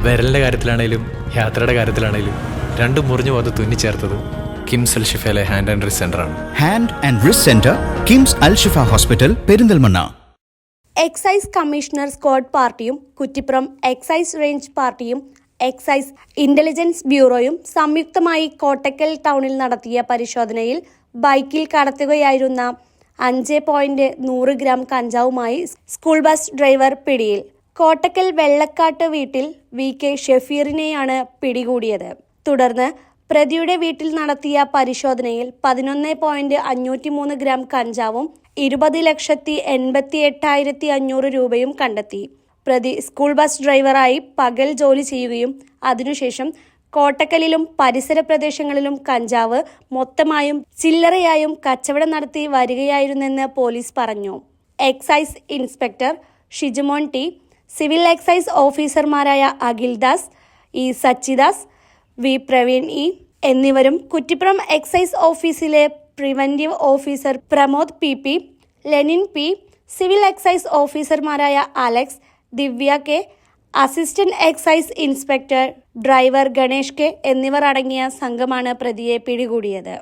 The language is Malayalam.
വിരലിൻ്റെ കാര്യത്തിലാണേലും യാത്രയുടെ കാര്യത്തിലാണേലും രണ്ടും മുറിഞ്ഞു പോകാതെ തുന്നിച്ചേർത്തത് കിംസ് അൽ ഷിഫയിലെ ഹാൻഡ് ആൻഡ് റിസ്റ്റ് സെൻ്ററാണ്. Hand and wrist centre, KIMS Al Shifa hospital, Perinthalmanna. Excise commissioner squad പാർട്ടിയും കുറ്റിപ്പുറം എക്സൈസ് റേഞ്ച് പാർട്ടിയും എക്സൈസ് ഇന്റലിജൻസ് ബ്യൂറോയും സംയുക്തമായി കോട്ടക്കൽ ടൗണിൽ നടത്തിയ പരിശോധനയിൽ ബൈക്കിൽ കടത്തുകയായിരുന്ന 5.100 ഗ്രാം കഞ്ചാവുമായി സ്കൂൾ ബസ് ഡ്രൈവർ പിടിയിൽ. കോട്ടക്കൽ വെള്ളക്കാട്ട് വീട്ടിൽ VK ഷെഫീറിനെയാണ് പിടികൂടിയത്. തുടർന്ന് പ്രതിയുടെ വീട്ടിൽ നടത്തിയ പരിശോധനയിൽ 11.503 ഗ്രാം കഞ്ചാവും 20,88,500 രൂപയും കണ്ടെത്തി. പ്രതി സ്കൂൾ ബസ് ഡ്രൈവറായി പകൽ ജോലി ചെയ്യുകയും അതിനുശേഷം കോട്ടക്കലിലും പരിസര പ്രദേശങ്ങളിലും കഞ്ചാവ് മൊത്തമായും ചില്ലറയായും കച്ചവടം നടത്തി വരികയായിരുന്നെന്ന് പോലീസ് പറഞ്ഞു. Excise inspector Shijumon T, civil excise ഓഫീസർമാരായ Akhildas, E Sachidas, V Praveen E എന്നിവരും കുറ്റിപ്പുറം എക്സൈസ് ഓഫീസിലെ preventive officer Pramod PP, Lenin P, civil excise ഓഫീസർമാരായ Alex, Divya K, assistant excise inspector driver Ganesh K എന്നിവർ അടങ്ങിയ സംഘമാണ് പ്രതിയെ പിടികൂടിയത്.